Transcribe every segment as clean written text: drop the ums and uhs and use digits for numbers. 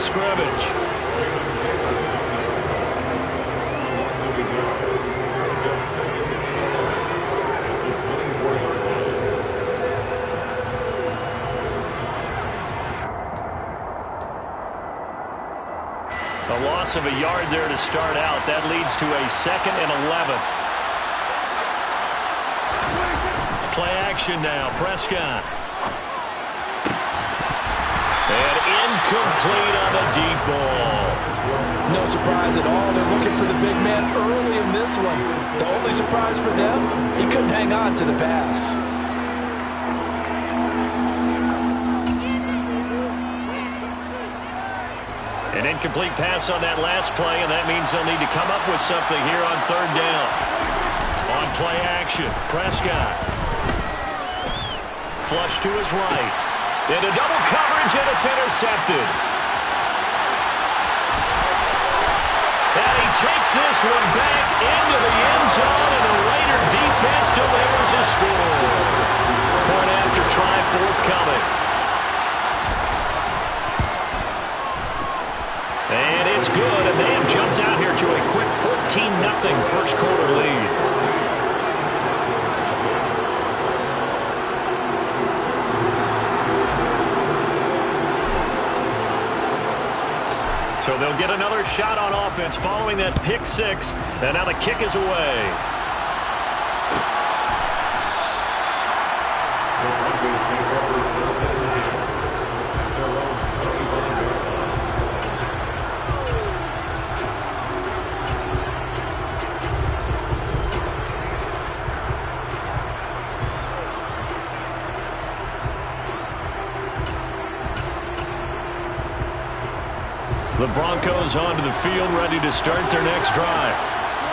scrimmage. A loss of a yard there to start out. That leads to a 2nd and 11. Play action now. Prescott. And incomplete on the deep ball. No surprise at all. They're looking for the big man early in this one. The only surprise for them, he couldn't hang on to the pass. An incomplete pass on that last play, and that means they'll need to come up with something here on 3rd down. On play action, Prescott. Flush to his right. Into double coverage, and it's intercepted. And he takes this one back into the end zone, and the Raider defense delivers a score. Point after try forthcoming. And it's good, and they have jumped out here to a quick 14-0 first quarter lead. So they'll get another shot on offense following that pick 6, and now the kick is away. The Broncos onto the field, ready to start their next drive.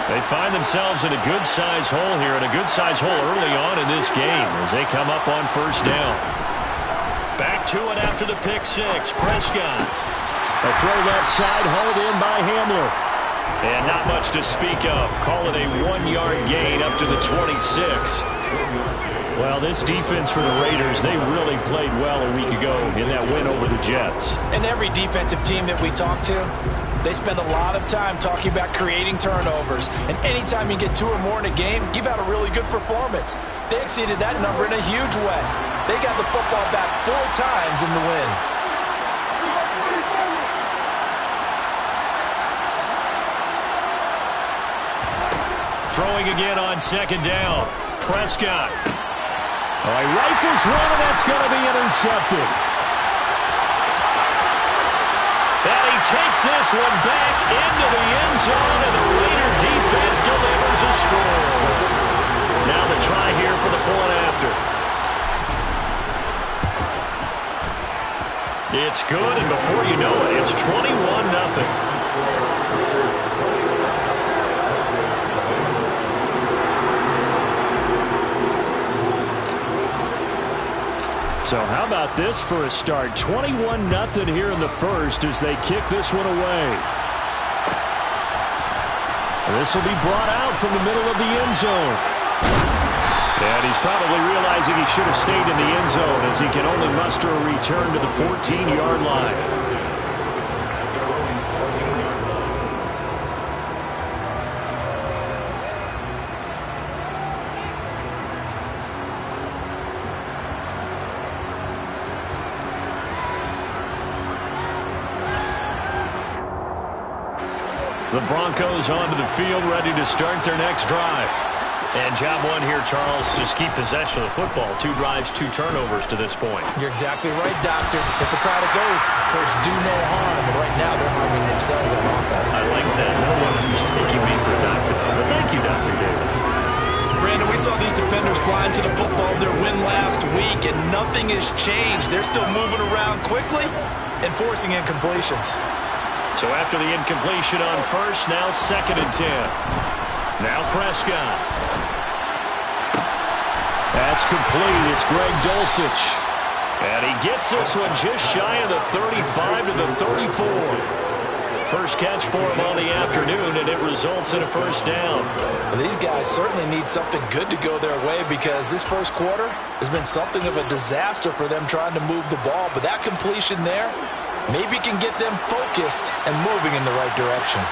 They find themselves in a good-sized hole here, and a good-sized hole early on in this game as they come up on 1st down. Back to it after the pick 6. Prescott. A throw left side, hauled in by Hamler. And not much to speak of. Call it a 1-yard gain up to the 26. Well, this defense for the Raiders, they really played well a week ago in that win over the Jets. And every defensive team that we talk to, they spend a lot of time talking about creating turnovers. And anytime you get 2 or more in a game, you've had a really good performance. They exceeded that number in a huge way. They got the football back 4 times in the win. Throwing again on 2nd down. Prescott. Oh, he rifles one, and that's going to be intercepted. And he takes this one back into the end zone, and the Raider defense delivers a score. Now the try here for the point after. It's good, and before you know it, it's 21-0. So how about this for a start? 21-0 here in the first as they kick this one away. This will be brought out from the middle of the end zone. And he's probably realizing he should have stayed in the end zone as he can only muster a return to the 14-yard line. The Broncos onto the field, ready to start their next drive. And job 1 here, Charles, just keep possession of the football. 2 drives, 2 turnovers to this point. You're exactly right, Doctor. Hippocratic oath. First, do no harm. And right now, they're harming themselves on offense. I like that. No one who's taking me for a doctor. But thank you, Dr. Davis. Brandon, we saw these defenders flying to the football in their win last week, and nothing has changed. They're still moving around quickly and forcing incompletions. So after the incompletion on first, now 2nd and 10. Now Prescott. That's complete. It's Greg Dulcich. And he gets this one just shy of the 35 to the 34. First catch for him on the afternoon, and it results in a 1st down. Well, these guys certainly need something good to go their way because this first quarter has been something of a disaster for them trying to move the ball. But that completion there, Maybe can get them focused and moving in the right direction.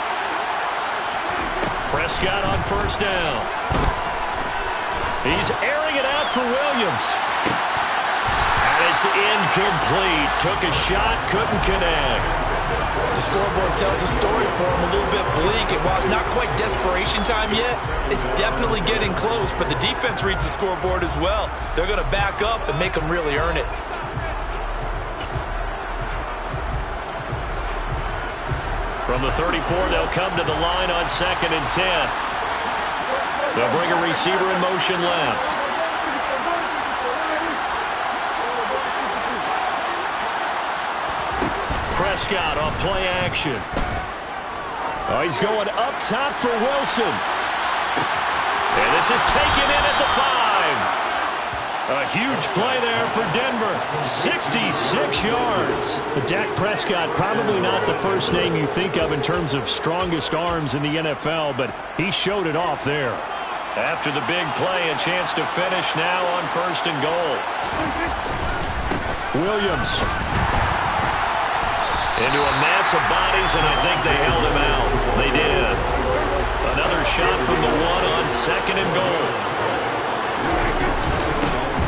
Prescott on first down. He's airing it out for Williams. And it's incomplete. Took a shot, couldn't connect. The scoreboard tells a story for him, a little bit bleak. And while it's not quite desperation time yet, it's definitely getting close. But the defense reads the scoreboard as well. They're going to back up and make them really earn it. From the 34, they'll come to the line on 2nd and 10. They'll bring a receiver in motion left. Prescott on play action. Oh, he's going up top for Wilson. And this is taken in at the 5. A huge play there for Denver. 66 yards. Dak Prescott, probably not the first name you think of in terms of strongest arms in the NFL, but he showed it off there. After the big play, a chance to finish now on 1st and goal. Williams. Into a mass of bodies, and I think they held him out. They did. Another shot from the 1 on 2nd and goal.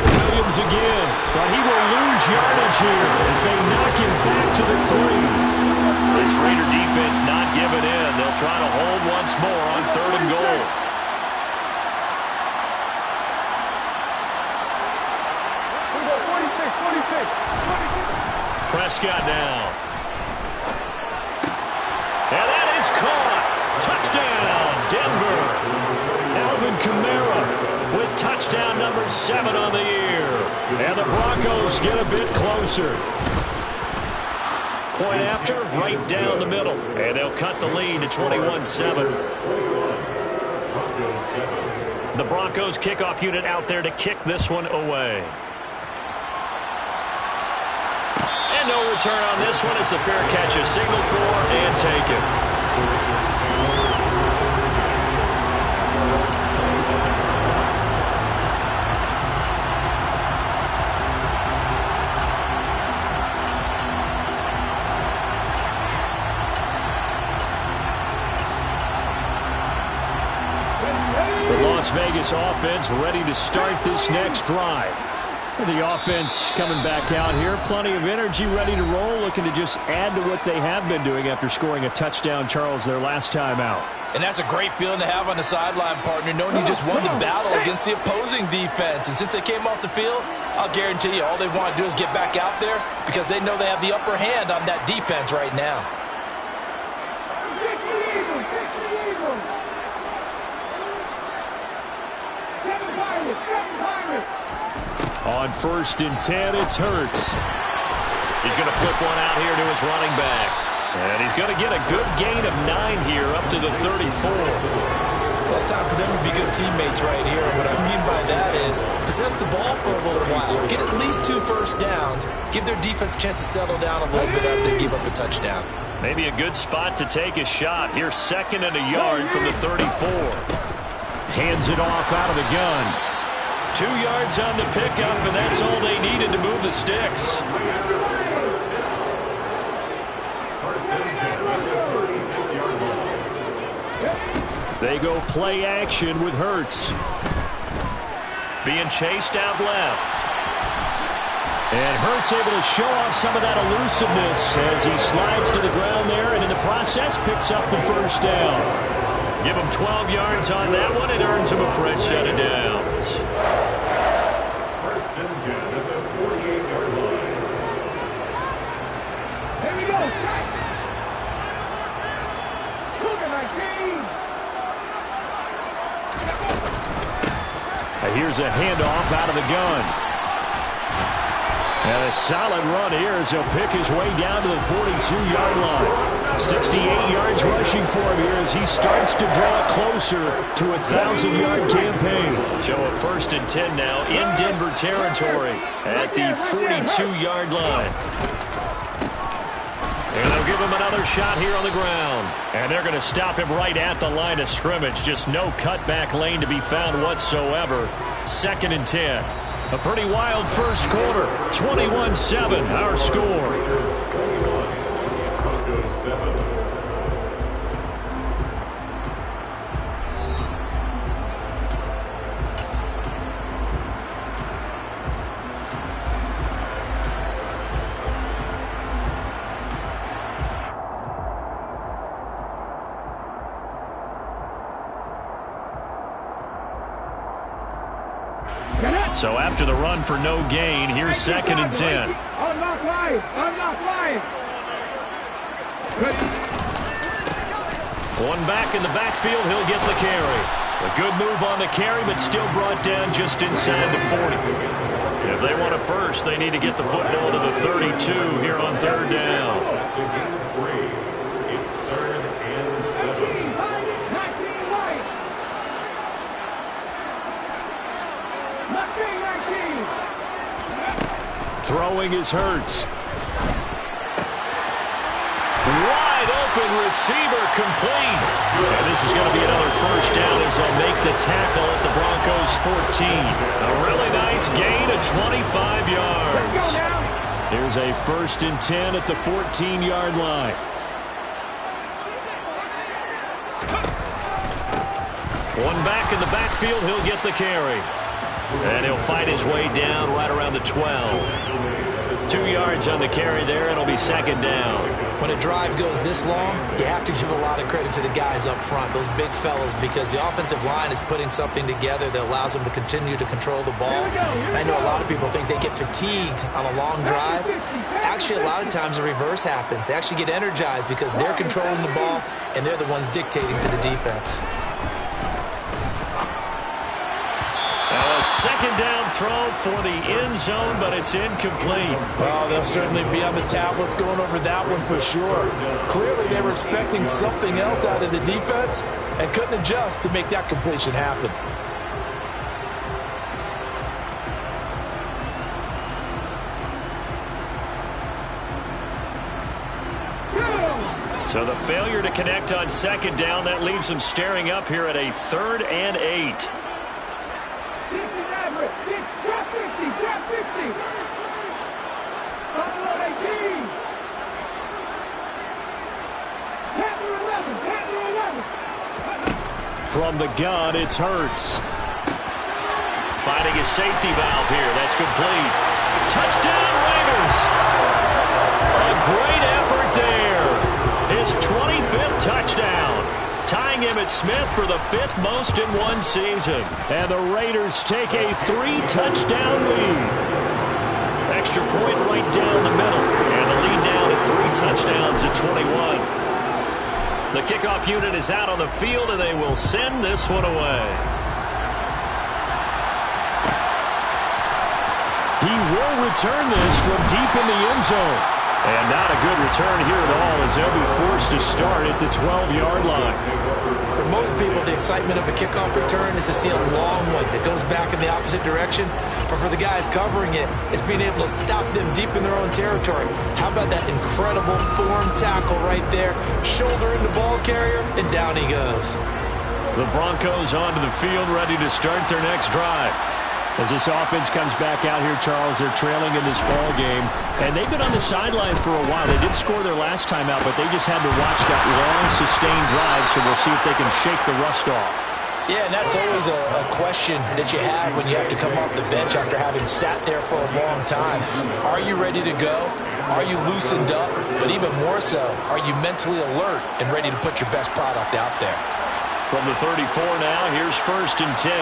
Williams again, but he will lose yardage here as they knock him back to the 3. This Raider defense not giving in. They'll try to hold once more on 3rd and goal. Prescott now. And that is caught. Touchdown, Denver. Alvin Kamara with touchdown number 7 on the year. And the Broncos get a bit closer. Point after, right down the middle. And they'll cut the lead to 21-7. The Broncos kickoff unit out there to kick this one away. And no return on this one as the fair catch is signaled for and taken. The Las Vegas offense ready to start this next drive. The offense coming back out here. Plenty of energy, ready to roll, looking to just add to what they have been doing after scoring a touchdown, Charles, their last time out. And that's a great feeling to have on the sideline, partner, knowing you just won the battle against the opposing defense. And since they came off the field, I'll guarantee you all they want to do is get back out there because they know they have the upper hand on that defense right now. On 1st and 10, it's Hurts. He's going to flip one out here to his running back. And he's going to get a good gain of 9 here up to the 34. Well, it's time for them to be good teammates right here. What I mean by that is possess the ball for a little while. Get at least 2 first downs. Give their defense a chance to settle down a little bit after they give up a touchdown. Maybe a good spot to take a shot. Here's 2nd and a yard from the 34. Hands it off out of the gun. 2 yards on the pickup, and that's all they needed to move the sticks. They go play action with Hurts. Being chased out left. And Hurts able to show off some of that elusiveness as he slides to the ground there, and in the process picks up the first down. Give him 12 yards on that one. It earns him a fresh set of downs. 1st and 10 at the 48-yard line. Here we go. Here's a handoff out of the gun. And a solid run here as he'll pick his way down to the 42-yard line. 68 yards rushing for him here as he starts to draw closer to a 1,000-yard campaign. So a 1st and 10 now in Denver territory at the 42-yard line. And they'll give him another shot here on the ground. And they're going to stop him right at the line of scrimmage. Just no cutback lane to be found whatsoever. 2nd and 10. A pretty wild first quarter. 21-7, our score. 7. So after the run for no gain, here's 2nd and 10. I'm not lying. I'm not lying. One back in the backfield, he'll get the carry. A good move on the carry, but still brought down just inside the 40. If they want a first, they need to get the football to the 32 here on 3rd down. To gain 3. It's 3rd and 7. Throwing is Hurts. Wide open receiver complete. And this is going to be another first down as they'll make the tackle at the Broncos 14. A really nice gain of 25 yards. Here's a 1st and 10 at the 14-yard line. One back in the backfield, he'll get the carry. And he'll fight his way down right around the 12. 2 yards on the carry there. It'll be 2nd down. When a drive goes this long, you have to give a lot of credit to the guys up front, those big fellas, because the offensive line is putting something together that allows them to continue to control the ball. And I know a lot of people think they get fatigued on a long drive. Actually, a lot of times the reverse happens. They actually get energized because they're controlling the ball, and they're the ones dictating to the defense. Now a 2nd down throw for the end zone, but it's incomplete. Well, they'll certainly be on the tablets going over that one for sure. Clearly, they were expecting something else out of the defense and couldn't adjust to make that completion happen. So the failure to connect on 2nd down, that leaves them staring up here at a 3rd and 8. From the gun, it's Hurts. Finding a safety valve here. That's complete. Touchdown, Raiders! A great effort there. His 25th touchdown. Tying Emmitt Smith for the 5th most in one season. And the Raiders take a 3-touchdown lead. Extra point right down the middle. And the lead down to 3 touchdowns at 21. The kickoff unit is out on the field, and they will send this one away. He will return this from deep in the end zone. And not a good return here at all as they'll be forced to start at the 12-yard line. For most people, the excitement of a kickoff return is to see a long one that goes back in the opposite direction. But for the guys covering it, it's being able to stop them deep in their own territory. How about that incredible form tackle right there? Shoulder in the ball carrier, and down he goes. The Broncos onto the field, ready to start their next drive. As this offense comes back out here, Charles, they're trailing in this ball game. And they've been on the sideline for a while. They did score their last time out, but they just had to watch that long, sustained drive, so we'll see if they can shake the rust off. Yeah, and that's always a question that you have when you have to come off the bench after having sat there for a long time. Are you ready to go? Are you loosened up? But even more so, are you mentally alert and ready to put your best product out there? From the 34 now, here's 1st and 10.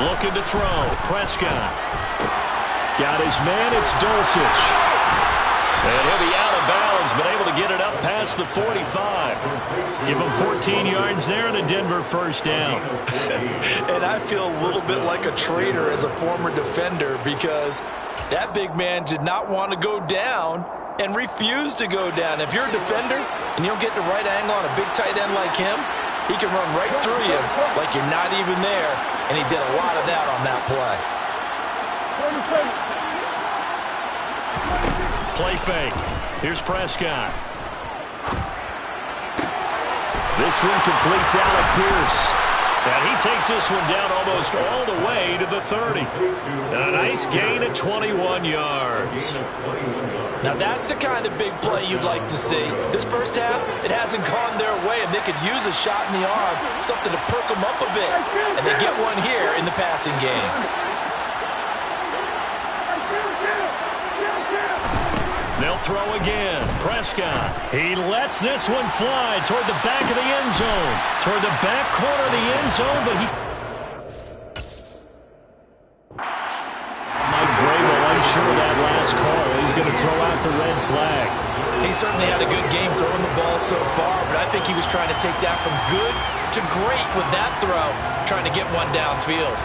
Looking to throw. Prescott. Got his man. It's Dulcich. And he'll be out of bounds, but able to get it up past the 45. Give him 14 yards there and a Denver 1st down. And I feel a little bit like a traitor as a former defender because that big man did not want to go down and refused to go down. If you're a defender and you don't get the right angle on a big tight end like him, he can run right through you like you're not even there, and he did a lot of that on that play. Play fake. Here's Prescott. This one completes Alec Pierce. And he takes this one down almost all the way to the 30. A nice gain of 21 yards. Now that's the kind of big play you'd like to see. This first half, it hasn't gone their way, and they could use a shot in the arm, something to perk them up a bit. And they get one here in the passing game. They'll throw again. Prescott. He lets this one fly toward the back of the end zone. Toward the back corner of the end zone, but he... Mike Vrabel unsure of that last call. He's going to throw out the red flag. He certainly had a good game throwing the ball so far, but I think he was trying to take that from good to great with that throw, trying to get one downfield.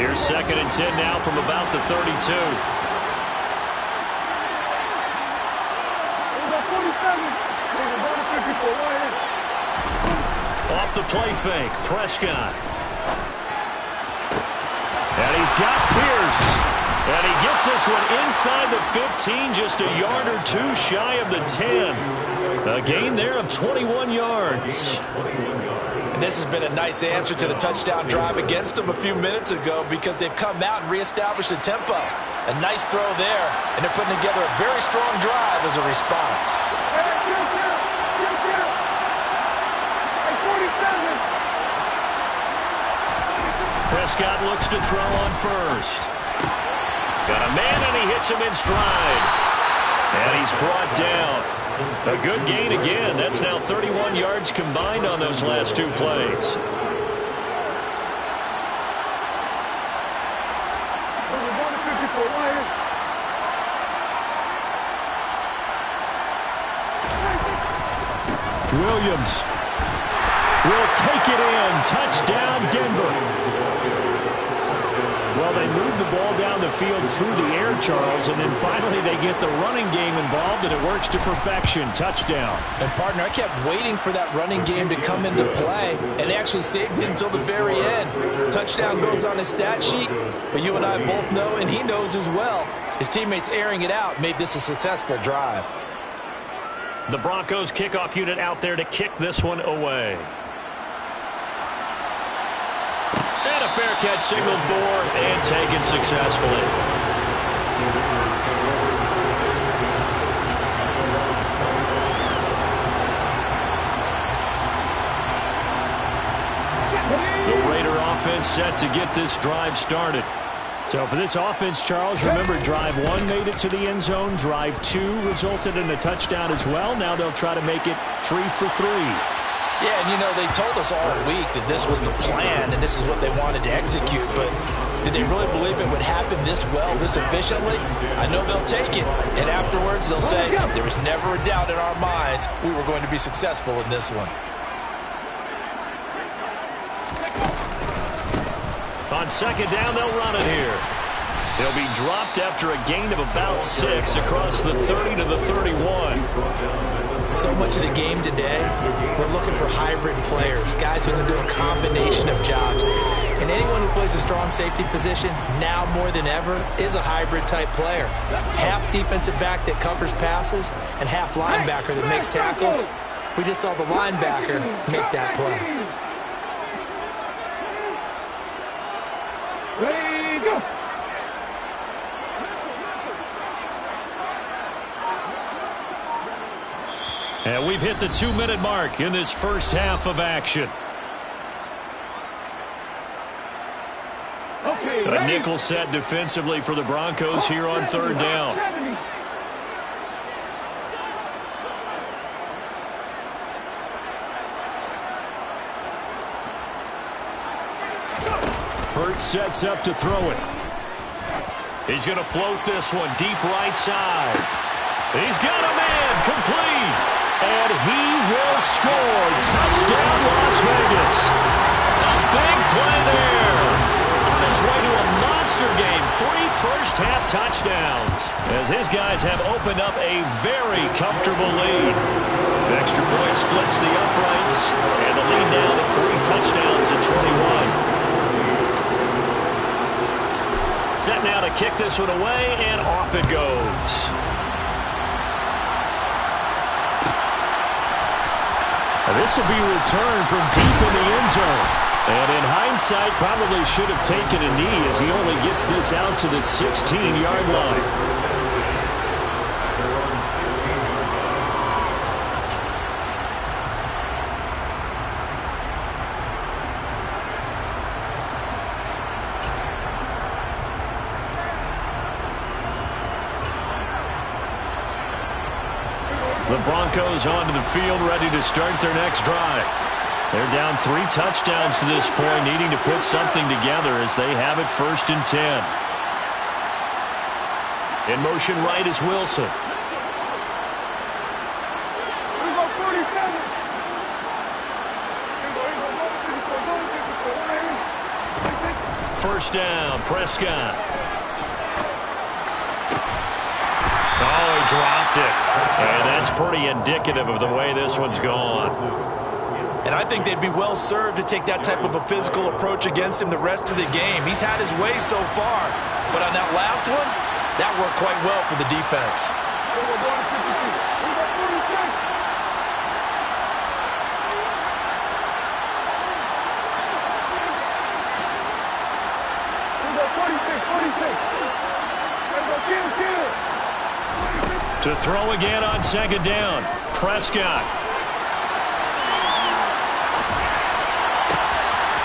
Here's 2nd and 10 now from about the 32. Off the play fake, Prescott. And he's got Pierce. And he gets this one inside the 15, just a yard or two shy of the 10. A gain there of 21 yards. And this has been a nice answer to the touchdown drive against them a few minutes ago because they've come out and reestablished the tempo. A nice throw there, and they're putting together a very strong drive as a response. Prescott looks to throw on first. Got a man, and he hits him in stride. And he's brought down. A good gain again. That's now 31 yards combined on those last two plays. Williams will take it in. Touchdown, Denver. Well, they move the ball down the field through the air, Charles, and then finally they get the running game involved, and it works to perfection. Touchdown. And, partner, I kept waiting for that running game to come into play, and they actually saved it until the very end. Touchdown goes on his stat sheet, but you and I both know, and he knows as well, his teammates airing it out made this a successful drive. The Broncos kickoff unit out there to kick this one away. And a fair catch signaled for and taken successfully. The Raider offense set to get this drive started. So for this offense, Charles, remember drive 1 made it to the end zone. Drive 2 resulted in a touchdown as well. Now they'll try to make it 3 for 3. Yeah, and you know, they told us all week that this was the plan and this is what they wanted to execute, but did they really believe it would happen this well, this efficiently? I know they'll take it, and afterwards they'll say, there was never a doubt in our minds we were going to be successful in this one. On 2nd down, they'll run it here. He'll be dropped after a gain of about 6 across the 30 to the 31. So much of the game today, we're looking for hybrid players, guys who can do a combination of jobs. And anyone who plays a strong safety position, now more than ever, is a hybrid-type player. Half defensive back that covers passes and half linebacker that makes tackles. We just saw the linebacker make that play. Ready, go! And we've hit the 2-minute mark in this first half of action. Okay, A nickel set defensively for the Broncos here on 3rd down. Hurts sets up to throw it. He's going to float this one deep right side. He's got a man complete. And he will score. Touchdown, Las Vegas. A big play there. On his way to a monster game. 3 first-half touchdowns. As his guys have opened up a very comfortable lead. Extra point splits the uprights. And the lead now to 3 touchdowns at 21. Set now to kick this one away, and off it goes. This will be returned from deep in the end zone. And in hindsight, probably should have taken a knee as he only gets this out to the 16-yard line. The Broncos onto the field, ready to start their next drive. They're down 3 touchdowns to this point, needing to put something together as they have it 1st and 10. In motion right is Wilson. First down, Prescott. Oh, he dropped it. And that's pretty indicative of the way this one's gone. And I think they'd be well served to take that type of a physical approach against him the rest of the game. He's had his way so far. But on that last one, that worked quite well for the defense. To throw again on 2nd down, Prescott.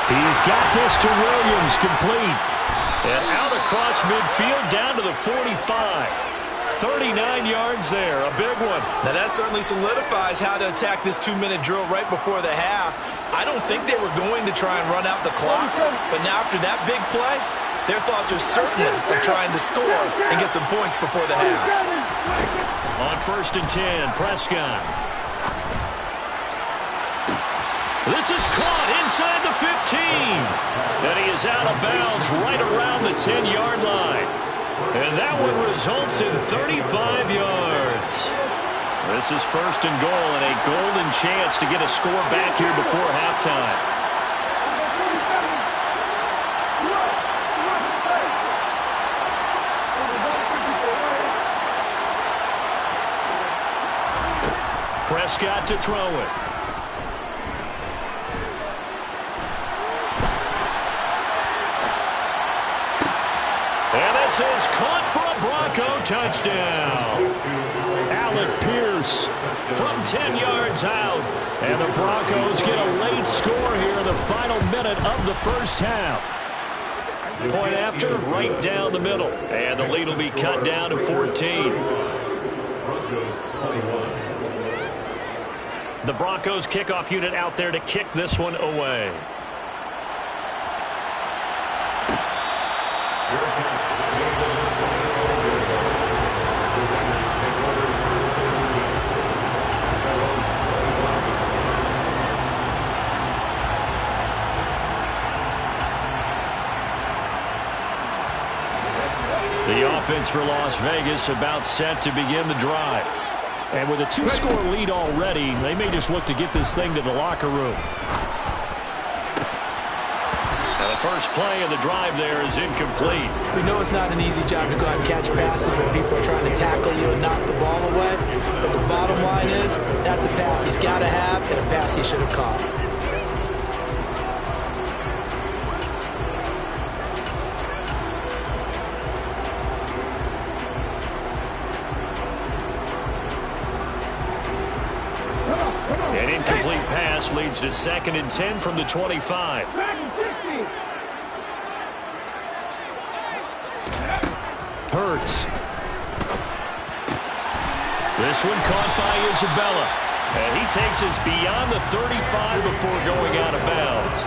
He's got this to Williams, complete. And out across midfield, down to the 45. 39 yards there, a big one. Now that certainly solidifies how to attack this 2-minute drill right before the half. I don't think they were going to try and run out the clock, but now after that big play, their thoughts are certainly of trying to score and get some points before the half. On 1st and 10, Prescott. This is caught inside the 15. And he is out of bounds right around the 10-yard line. And that one results in 35 yards. This is 1st and goal and a golden chance to get a score back here before halftime. Prescott to throw it. And this is caught for a Bronco touchdown. Alec Pierce from 10 yards out. And the Broncos get a late score here in the final minute of the 1st half. Point after, right down the middle. And the lead will be cut down to 14. The Broncos kickoff unit out there to kick this one away. The offense for Las Vegas about set to begin the drive. And with a 2-score lead already, they may just look to get this thing to the locker room. And the first play of the drive there is incomplete. We know it's not an easy job to go out and catch passes when people are trying to tackle you and knock the ball away. But the bottom line is, that's a pass he's got to have and a pass he should have caught. An incomplete pass leads to 2nd and 10 from the 25. Hurts. This one caught by Isabella. And he takes us beyond the 35 before going out of bounds.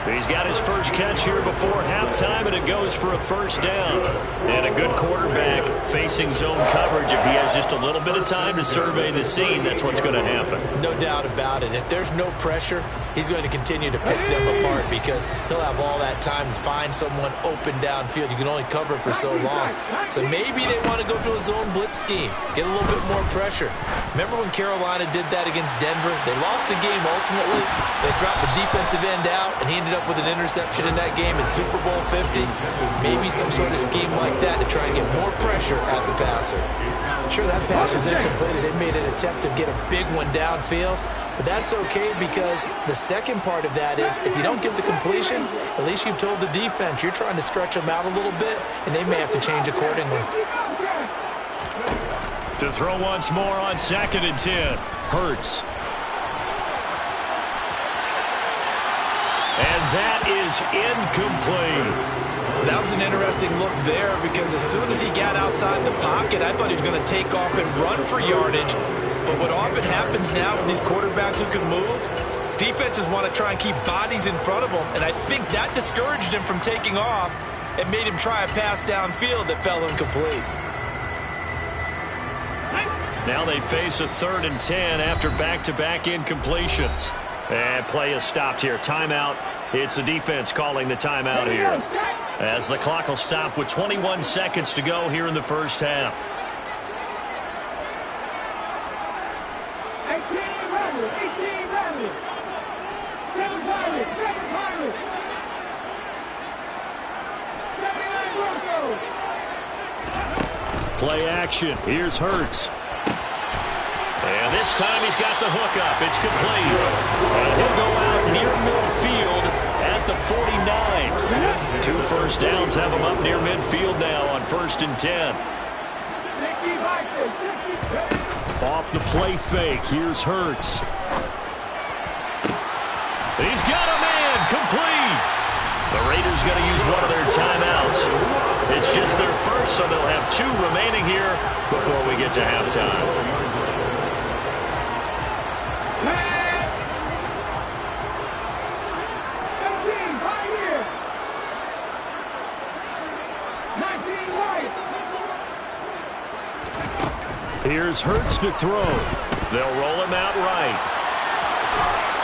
He's got his first catch here before halftime, and it goes for a 1st down. And a good quarterback facing zone coverage. If he has just a little bit of time to survey the scene, that's what's going to happen. No doubt about it. If there's no pressure, he's going to continue to pick them apart because he'll have all that time to find someone open downfield. You can only cover for so long. So maybe they want to go to a zone blitz scheme, get a little bit more pressure. Remember when Carolina did that against Denver? They lost the game ultimately. They dropped the defensive end out, and he ended ended up with an interception in that game in Super Bowl 50. Maybe some sort of scheme like that to try and get more pressure at the passer. Sure, that pass was incomplete as they made an attempt to get a big one downfield, but that's okay because the second part of that is if you don't get the completion, at least you've told the defense you're trying to stretch them out a little bit, and they may have to change accordingly. To throw once more on 2nd and 10. Hurts. And that is incomplete. That was an interesting look there because as soon as he got outside the pocket, I thought he was going to take off and run for yardage. But what often happens now with these quarterbacks who can move, defenses want to try and keep bodies in front of them, and I think that discouraged him from taking off and made him try a pass downfield that fell incomplete. Now they face a 3rd and 10 after back-to-back incompletions. And play is stopped here. Timeout. It's the defense calling the timeout here, as the clock will stop with 21 seconds to go here in the first half. 18-11. Play action. Here's Hurts. And this time he's got the hook up. It's complete. And he'll go out near midfield at the 49. 2 first downs have him up near midfield now on 1st and 10. Off the play fake. Here's Hurts. He's got a man. Complete. The Raiders going to use one of their timeouts. It's just their first, so they'll have 2 remaining here before we get to halftime. Here's Hurts to throw. They'll roll him out right.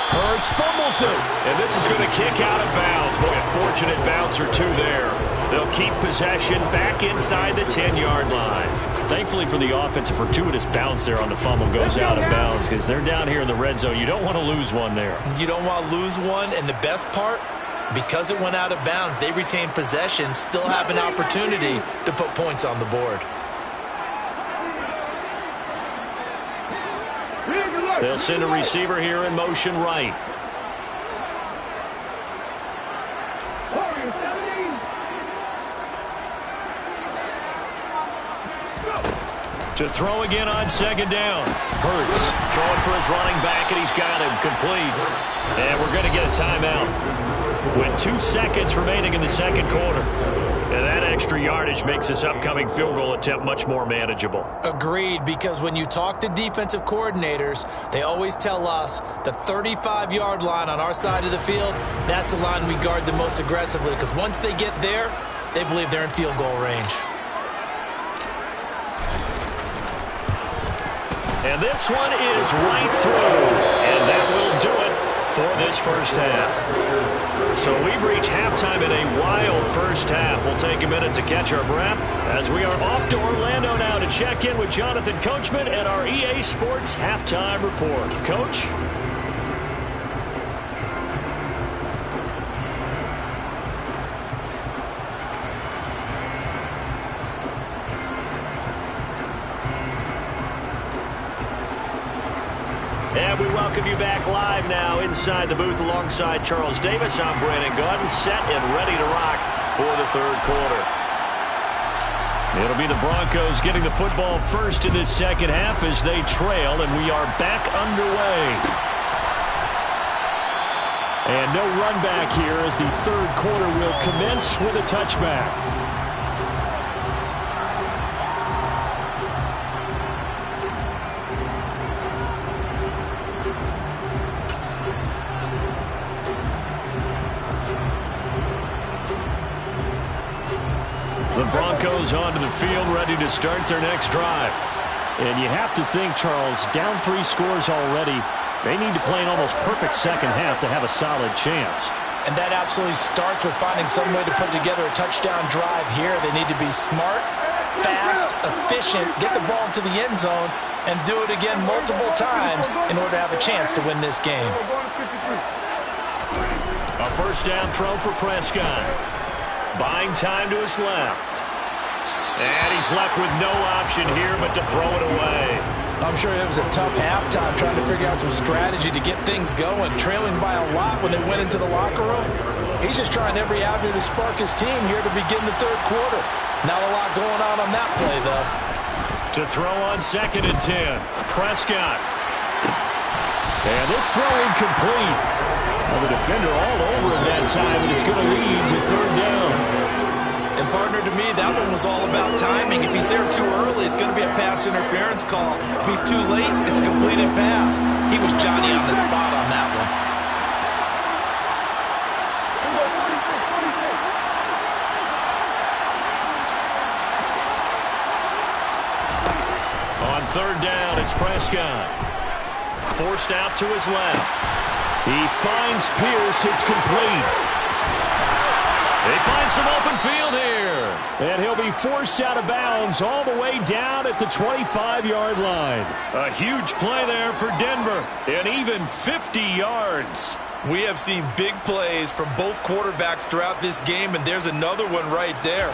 Hurts fumbles it. And this is going to kick out of bounds. Boy, a fortunate bounce or 2 there. They'll keep possession back inside the 10-yard line. Thankfully for the offense, a fortuitous bounce there on the fumble goes out of bounds because they're down here in the red zone. You don't want to lose one there. You don't want to lose one, and the best part, because it went out of bounds, they retain possession, still have an opportunity to put points on the board. They'll send a receiver here in motion right. To throw again on 2nd down. Hurts throwing for his running back, and he's got him complete. And we're going to get a timeout with 2 seconds remaining in the 2nd quarter. And that extra yardage makes this upcoming field goal attempt much more manageable. Agreed, because when you talk to defensive coordinators, they always tell us the 35-yard line on our side of the field, that's the line we guard the most aggressively, because once they get there, they believe they're in field goal range. And this one is right through. And that will do it for this first half. So we've reached halftime in a wild first half. We'll take a minute to catch our breath as we are off to Orlando now to check in with Jonathan Coachman and our EA Sports Halftime Report. Coach? And we welcome you back live now inside the booth alongside Charles Davis. I'm Brandon Gunn, set and ready to rock for the 3rd quarter. It'll be the Broncos getting the football first in this 2nd half as they trail, and we are back underway. And no run back here as the 3rd quarter will commence with a touchback. The Broncos onto the field, ready to start their next drive. And you have to think, Charles, down 3 scores already. They need to play an almost perfect 2nd half to have a solid chance. And that absolutely starts with finding some way to put together a touchdown drive here. They need to be smart, fast, efficient, get the ball to the end zone, and do it again multiple times in order to have a chance to win this game. A first down throw for Prescott. Buying time to his left. And he's left with no option here but to throw it away. I'm sure it was a tough halftime trying to figure out some strategy to get things going, trailing by a lot when they went into the locker room. He's just trying every avenue to spark his team here to begin the third quarter. Not a lot going on that play, though. To throw on 2nd and 10. Prescott. And this throw incomplete. Well, the defender all over him that time, and it's going to lead to 3rd down. And, partner, to me, that one was all about timing. If he's there too early, it's going to be a pass interference call. If he's too late, it's a completed pass. He was Johnny on the spot on that one. On 3rd down, it's Prescott. Forced out to his left. He finds Pierce. It's complete. They find some open field here. And he'll be forced out of bounds all the way down at the 25-yard line. A huge play there for Denver. And even 50 yards. We have seen big plays from both quarterbacks throughout this game, and there's another one right there.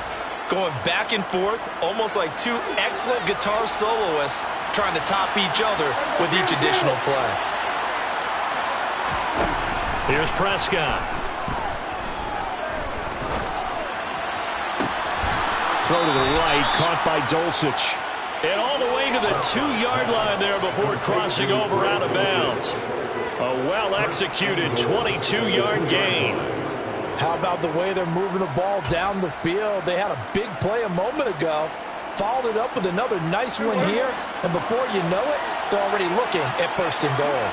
Going back and forth, almost like two excellent guitar soloists trying to top each other with each additional play. Here's Prescott. Throw to the right, caught by Dulcich. And all the way to the 2-yard line there before crossing over out of bounds. A well-executed 22-yard gain. How about the way they're moving the ball down the field? They had a big play a moment ago. Followed it up with another nice one here. And before you know it, they're already looking at 1st and goal.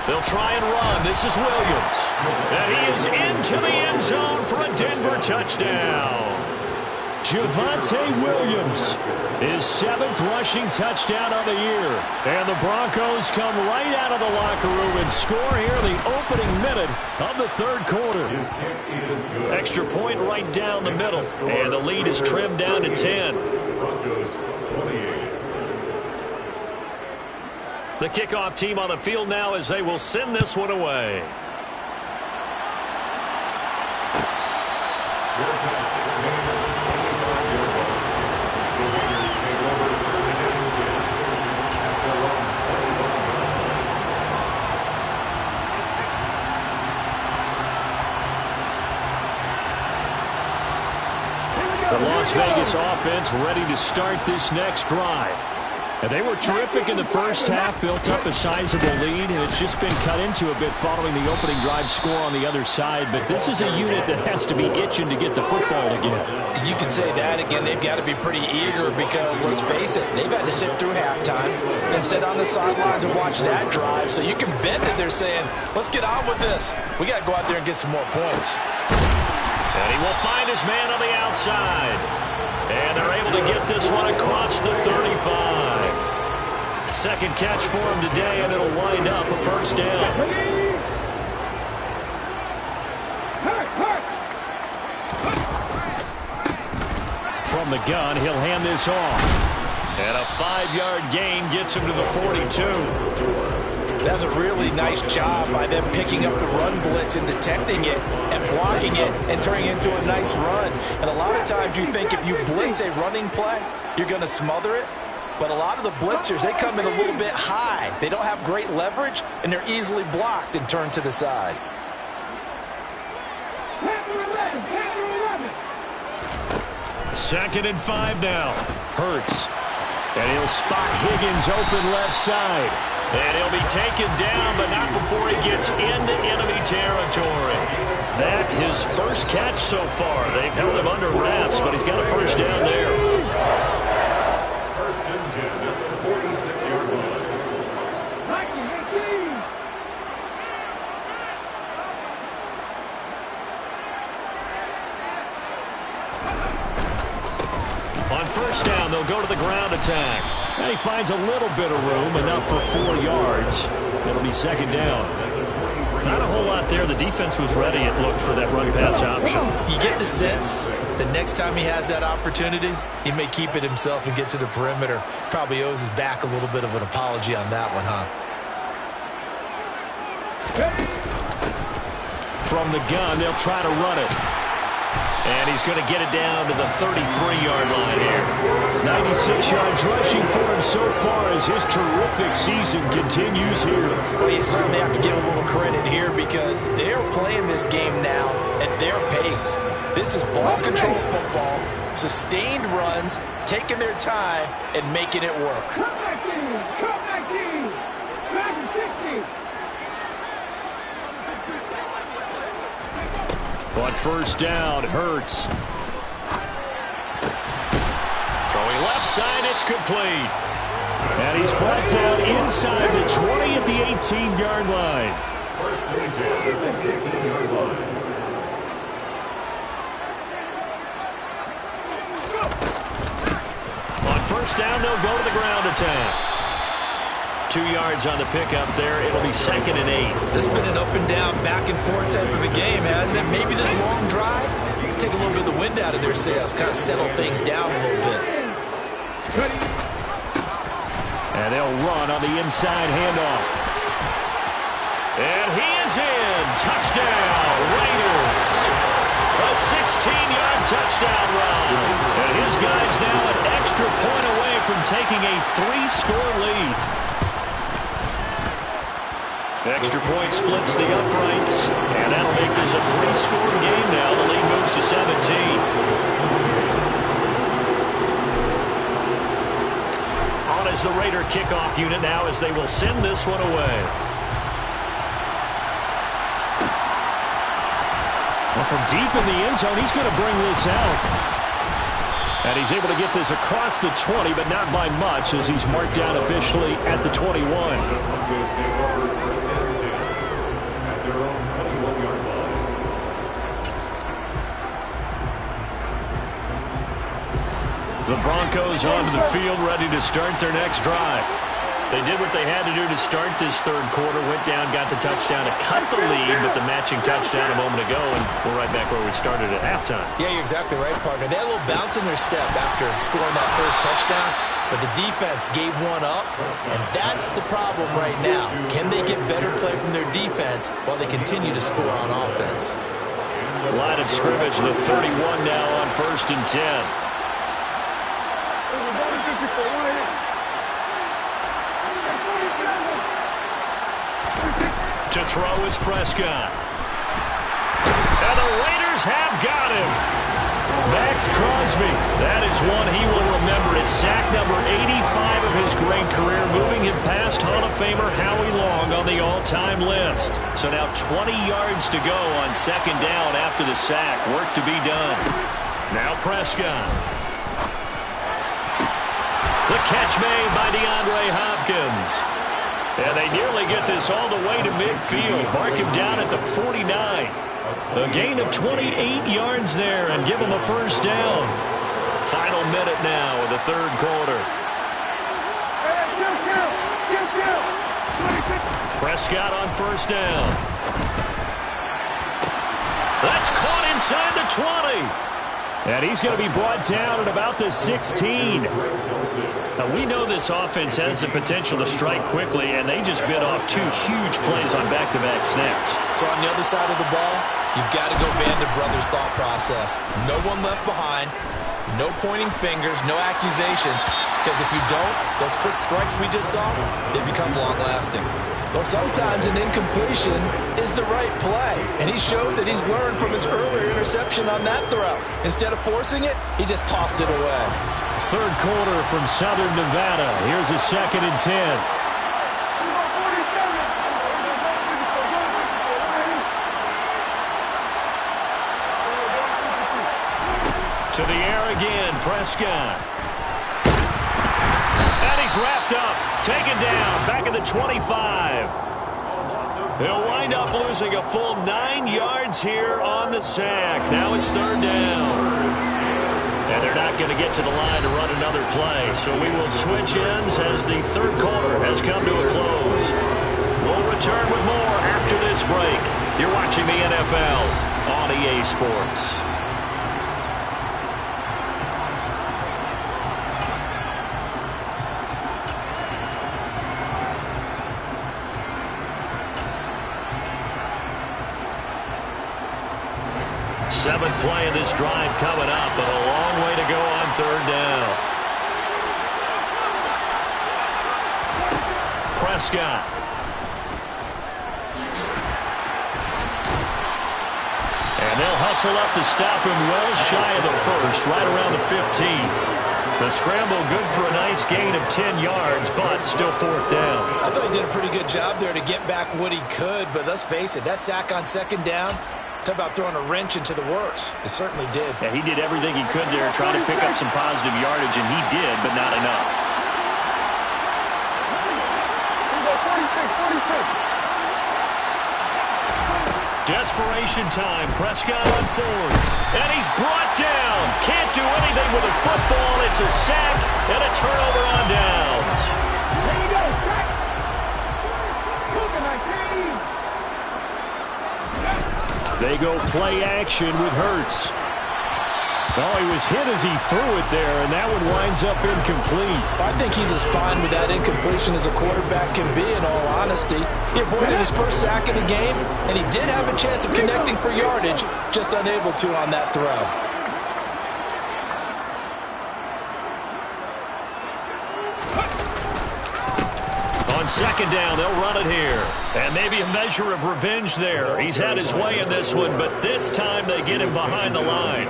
They'll try and run. This is Williams. And he is into the end zone for a Denver touchdown. Javonte Williams, his 7th rushing touchdown of the year. And the Broncos come right out of the locker room and score here in the opening minute of the 3rd quarter. Extra point right down the middle. And the lead is trimmed down to 10. Broncos 28. The kickoff team on the field now as they will send this one away. The Las Vegas offense ready to start this next drive. And they were terrific in the first half, built up a sizable lead, and it's just been cut into a bit following the opening drive score on the other side. But this is a unit that has to be itching to get the football again. You can say that again. They've got to be pretty eager because, let's face it, they've had to sit through halftime and sit on the sidelines and watch that drive. So you can bet that they're saying, let's get on with this. We got to go out there and get some more points. And he will find his man on the outside. And they're able to get this one across the 35. 2nd catch for him today, and it'll wind up a 1st down. From the gun, he'll hand this off. And a 5-yard gain gets him to the 42. That's a really nice job by them picking up the run blitz and detecting it and blocking it and turning it into a nice run. And a lot of times you think if you blitz a running play, you're going to smother it. But a lot of the blitzers, they come in a little bit high. They don't have great leverage, and they're easily blocked and turned to the side. Second and 5 now. Hurts. And he'll spot Higgins open left side. And he'll be taken down, but not before he gets into enemy territory. That his first catch so far. They've held him under wraps, but he's got a 1st down there. 1st and 10 at the 46-yard line. On 1st down, they'll go to the ground attack. And he finds a little bit of room, enough for 4 yards. It'll be 2nd down. Not a whole lot there. The defense was ready, it looked, for that run-pass option. You get the sense that next time he has that opportunity, he may keep it himself and get to the perimeter. Probably owes his back a little bit of an apology on that one, huh? From the gun, they'll try to run it. And he's going to get it down to the 33-yard line here. 96 yards rushing for him so far as his terrific season continues here. Well, you certainly have to give a little credit here because they're playing this game now at their pace. This is ball control football, sustained runs, taking their time, and making it work. Come back in! Come back in! Back in 60! On first down, Hurts. Throwing left side, it's complete. And he's brought down inside the 20 at the 18-yard line. First and 10 at the 18-yard line. On first down, they'll go to the ground attack. 2 yards on the pickup there. It'll be 2nd and 8. This has been an up and down, back and forth type of a game, hasn't it? Maybe this long drive take a little bit of the wind out of their sails, kind of settle things down a little bit. And they'll run on the inside handoff. And he is in. Touchdown, Raiders. A 16-yard touchdown run. And his guy's now an extra point away from taking a 3-score lead. Extra point splits the uprights, and that'll make this a 3-score game now. The lead moves to 17. On as the Raider kickoff unit now as they will send this one away. Well, from deep in the end zone, he's going to bring this out. And he's able to get this across the 20, but not by much as he's marked down officially at the 21. The Broncos onto the field, ready to start their next drive. They did what they had to do to start this third quarter, went down, got the touchdown to cut the lead, but the matching touchdown a moment ago, and we're right back where we started at halftime. Yeah, you're exactly right, partner. They had a little bounce in their step after scoring that first touchdown, but the defense gave one up, and that's the problem right now. Can they get better play from their defense while they continue to score on offense? Line of scrimmage, the 31 now on 1st and 10. To throw is Prescott. And the Raiders have got him. Max Crosby. That is one he will remember. It's sack number 85 of his great career, moving him past Hall of Famer Howie Long on the all-time list. So now 20 yards to go on 2nd down after the sack. Work to be done. Now Prescott. The catch made by DeAndre Hopkins. And they nearly get this all the way to midfield. Mark him down at the 49. A gain of 28 yards there and give him a first down. Final minute now of the third quarter. Prescott on first down. That's caught inside the 20. And he's going to be brought down at about the 16. Now, we know this offense has the potential to strike quickly, and they just bit off 2 huge plays on back-to-back snaps. So on the other side of the ball, you've got to go band of brothers thought process. No one left behind, no pointing fingers, no accusations, because if you don't, those quick strikes we just saw, they become long-lasting. Well, sometimes an incompletion is the right play, and he showed that he's learned from his earlier interception on that throw. Instead of forcing it, he just tossed it away. Third quarter from Southern Nevada. Here's a 2nd and 10. To the air again, Prescott. And he's wrapped up, taken down, back at the 25. He'll wind up losing a full 9 yards here on the sack. Now it's 3rd down. And they're not going to get to the line to run another play, so we will switch ends as the third quarter has come to a close. We'll return with more after this break. You're watching the NFL on EA Sports. 7th play of this drive coming up, but a long way to go on 3rd down. Prescott. And they'll hustle up to stop him well shy of the first, right around the 15. The scramble good for a nice gain of 10 yards, but still 4th down. I thought he did a pretty good job there to get back what he could, but let's face it, that sack on 2nd down, talk about throwing a wrench into the works. It certainly did. Yeah, he did everything he could there, trying to pick up some positive yardage, and he did, but not enough. 46. Desperation time. Prescott on 4th. And he's brought down. Can't do anything with a football. It's a sack and a turnover on downs. There you go. They go play action with Hurts. Oh, he was hit as he threw it there, and that one winds up incomplete. I think he's as fine with that incompletion as a quarterback can be, in all honesty. He avoided his first sack of the game, and he did have a chance of connecting for yardage, just unable to on that throw. On 2nd down, they'll run it here. And maybe a measure of revenge there. He's had his way in this one, but this time they get him behind the line.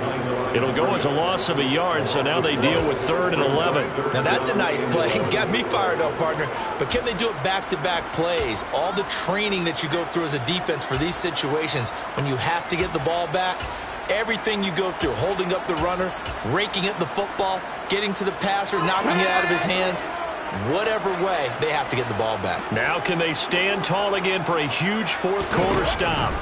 It'll go as a loss of a yard, so now they deal with 3rd and 11. Now that's a nice play. Got me fired up, partner. But can they do it back-to-back plays? All the training that you go through as a defense for these situations, when you have to get the ball back, everything you go through, holding up the runner, raking at the football, getting to the passer, knocking it out of his hands, whatever way, they have to get the ball back. Now can they stand tall again for a huge 4th quarter stop?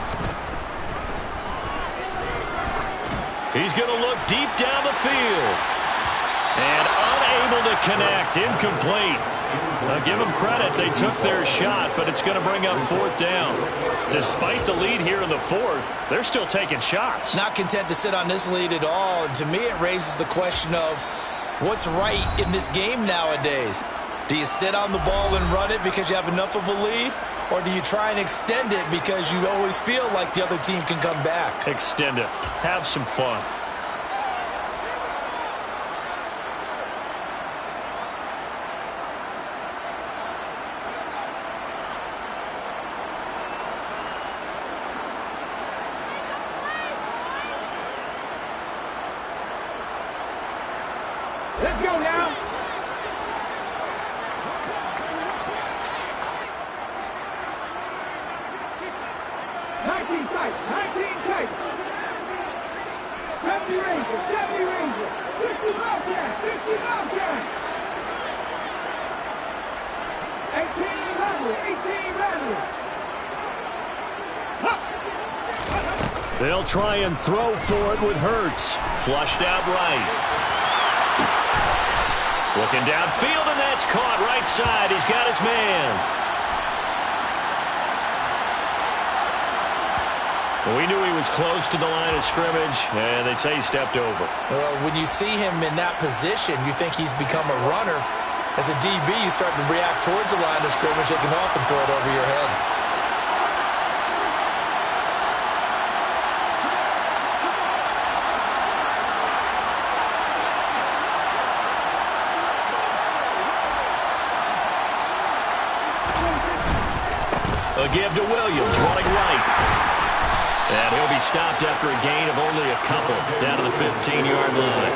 He's going to look deep down the field. And unable to connect. Incomplete. Now give them credit. They took their shot, but it's going to bring up 4th down. Despite the lead here in the 4th, they're still taking shots. Not content to sit on this lead at all. And to me, it raises the question of what's right in this game nowadays. Do you sit on the ball and run it because you have enough of a lead? Or do you try and extend it because you always feel like the other team can come back? Extend it. Have some fun. Let's go now. Tight, 19 tight. 70 Ranger, 50 Bobcat, 18 Rattler. They'll try and throw for it with Hurts. Flushed out right. Looking downfield, and that's caught right side. He's got his man. We knew he was close to the line of scrimmage, and they say he stepped over. Well, when you see him in that position, you think he's become a runner. As a DB, you start to react towards the line of scrimmage, looking off and throw it over your head. A give to Williams, running right. And he'll be stopped after a gain of only a couple, down to the 15-yard line.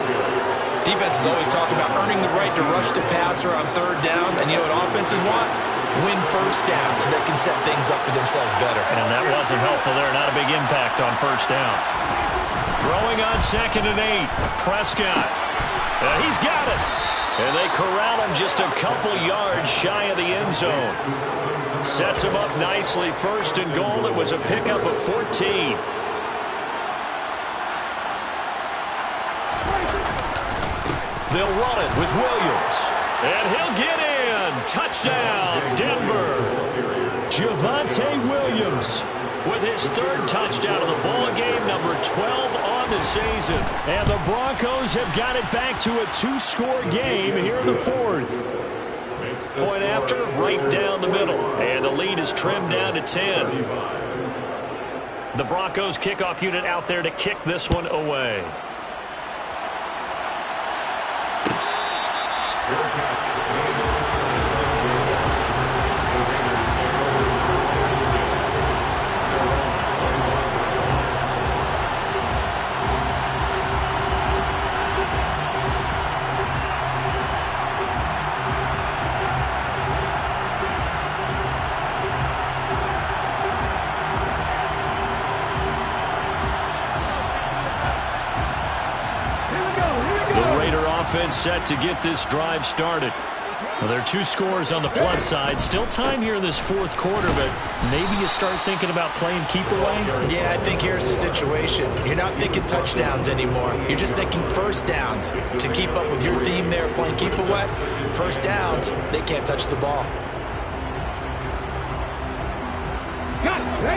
Defense is always talking about earning the right to rush the passer on 3rd down. And you know what offenses want? Win 1st down so they can set things up for themselves better. And that wasn't helpful there. Not a big impact on 1st down. Throwing on 2nd and 8. Prescott. He's got it. And they corral him just a couple yards shy of the end zone. Sets him up nicely. 1st and goal. It was a pickup of 14. They'll run it with Williams. And he'll get in. Touchdown, Denver. Javonte Williams with his 3rd touchdown of the ball game, number 12 on the season. And the Broncos have got it back to a 2-score game here in the 4th. Point after, right down the middle. And the lead is trimmed down to 10. The Broncos kickoff unit out there to kick this one away. Offense set to get this drive started. Well, there are 2 scores on the plus side. Still time here in this fourth quarter, but maybe you start thinking about playing keep away? Yeah, I think here's the situation. You're not thinking touchdowns anymore. You're just thinking first downs. To keep up with your theme there, playing keep away, first downs, they can't touch the ball.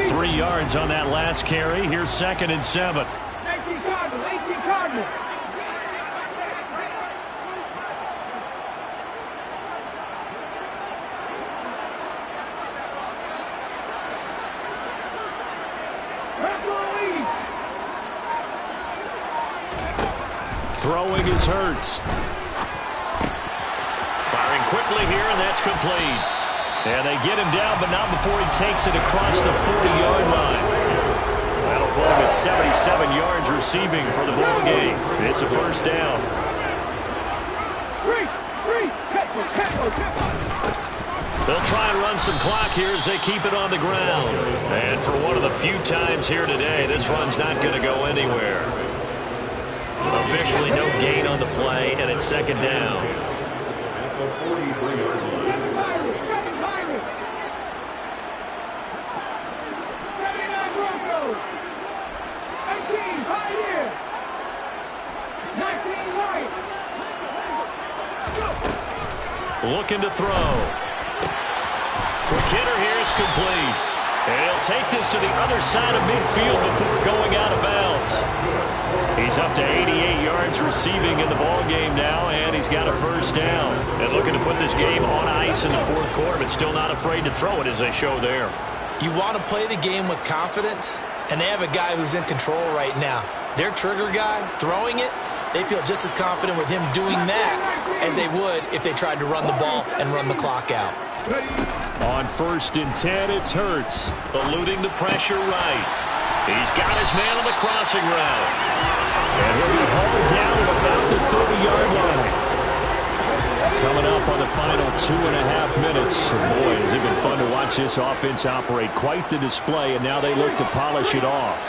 3 yards on that last carry. Here's 2nd and 7. 18 Cardinals. Throwing is Hurts. Firing quickly here, and that's complete. And they get him down, but not before he takes it across the 40-yard line. That'll put him at 77 yards receiving for the ball game. It's a first down. They'll try and run some clock here as they keep it on the ground. And for one of the few times here today, this run's not going to go anywhere. Officially no gain on the play, and it's 2nd down. At the 43-yard line. 79 Broncos. 18 Pioneer. 19 White. Looking to throw. Quick hitter here, it's complete. And he'll take this to the other side of midfield before going out of bounds. He's up to 88 yards receiving in the ball game now, and he's got a first down. And looking to put this game on ice in the fourth quarter, but still not afraid to throw it as they show there. You want to play the game with confidence, and they have a guy who's in control right now. Their trigger guy, throwing it, they feel just as confident with him doing that as they would if they tried to run the ball and run the clock out. On 1st and 10, it's Hurts, eluding the pressure right. He's got his man on the crossing route. And he'll be hauled down at about the 30-yard line. Coming up on the final 2.5 minutes. Boy, has it been fun to watch this offense operate. Quite the display, and now they look to polish it off.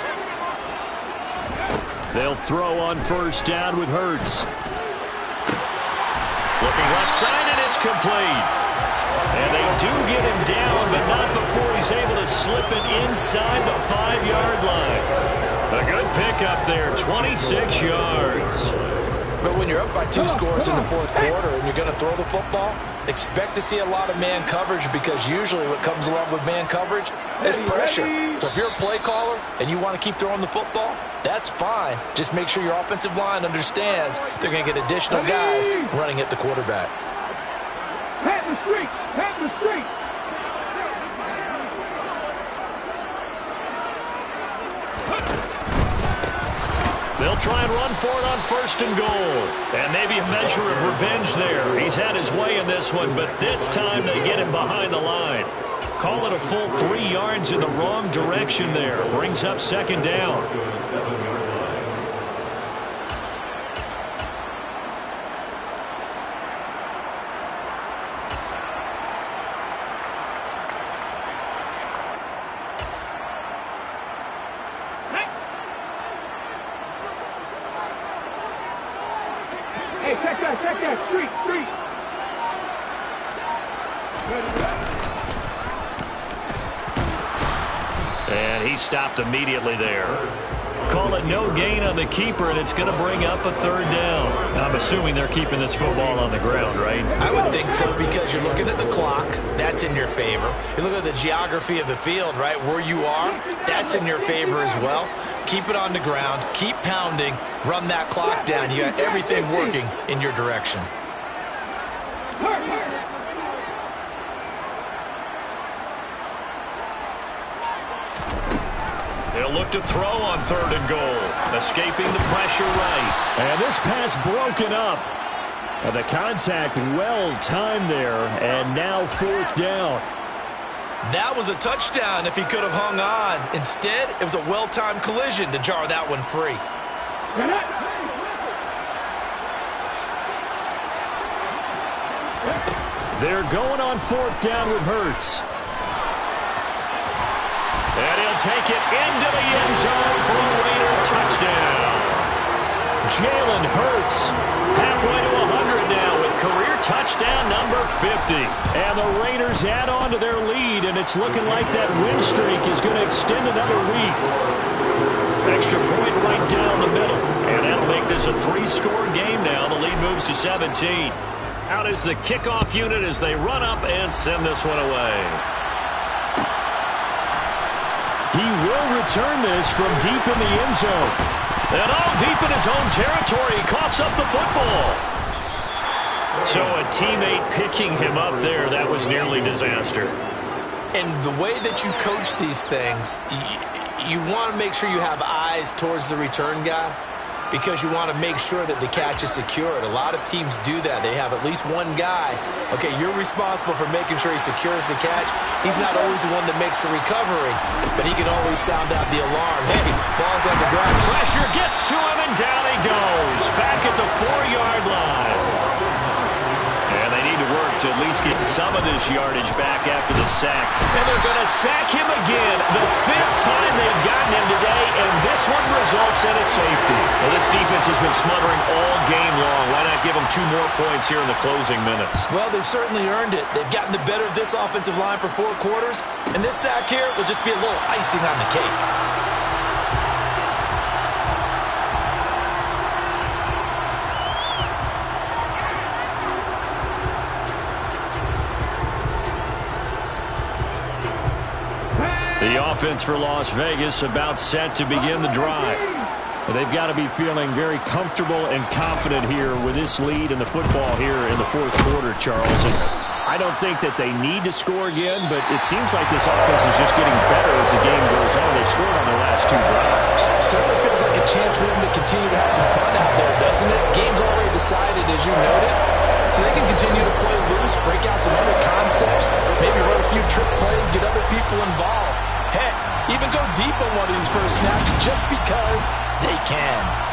They'll throw on 1st down with Hurts. Looking left side, and it's complete. And they do get him down, but not before he's able to slip it inside the 5-yard line. A good pickup there, 26 yards. But when you're up by 2 scores in the fourth quarter and you're going to throw the football, expect to see a lot of man coverage, because usually what comes along with man coverage is pressure. So if you're a play caller and you want to keep throwing the football, that's fine. Just make sure your offensive line understands they're going to get additional guys running at the quarterback. Pat the street! Pat the street! They'll try and run for it on 1st and goal. And maybe a measure of revenge there. He's had his way in this one, but this time they get him behind the line. Call it a full 3 yards in the wrong direction there. Brings up 2nd down. Hey, check that, street. And he stopped immediately there. Call it no gain on the keeper, and it's going to bring up a 3rd down. I'm assuming they're keeping this football on the ground, right? I would think so, because you're looking at the clock. That's in your favor. You look at the geography of the field, right, where you are. That's in your favor as well. Keep it on the ground. Keep pounding. Run that clock down. You got everything working in your direction. They'll look to throw on 3rd and goal. Escaping the pressure right. And this pass broken up. The contact well-timed there, and now 4th down. That was a touchdown if he could have hung on. Instead, it was a well-timed collision to jar that one free. They're going on 4th down with Hurts. And he'll take it into the end zone for a Raider touchdown. Jalen Hurts Halfway to 100 now with career touchdown number 50. and the Raiders add on to their lead, and it's looking like that win streak is going to extend another week. Extra point right down the middle. And that'll make this a 3-score game now. The lead moves to 17. Out is the kickoff unit as they run up and send this one away. He will return this from deep in the end zone. And deep in his own territory, he coughs up the football. So a teammate picking him up there, that was nearly disaster. And the way that you coach these things, you want to make sure you have eyes towards the return guy because you want to make sure that the catch is secured. A lot of teams do that. They have at least one guy. Okay, you're responsible for making sure he secures the catch. He's not always the one that makes the recovery, but he can always sound out the alarm. Hey, ball's on the ground. Pressure gets to him, and down he goes. Back at the 4-yard line. And they need to work to at least get some of this yardage back after the sacks. And they're going to sack him again. The 5th time they've gotten him today, and this one results in a safety. Well, this defense has been smothering all game long. Why not give them 2 more points here in the closing minutes? Well, they've certainly earned it. They've gotten the better of this offensive line for 4 quarters, and this sack here will just be a little icing on the cake. The offense for Las Vegas about set to begin the drive. They've got to be feeling very comfortable and confident here with this lead in the football here in the 4th quarter, Charles. And I don't think that they need to score again, but it seems like this offense is just getting better as the game goes on. They've scored on their last 2 drives. Certainly feels like a chance for them to continue to have some fun out there, doesn't it? Game's already decided, as you noted. So they can continue to play loose, break out some other concepts, maybe run a few trick plays, get other people involved. Heck, even go deep on one of these first snaps just because they can.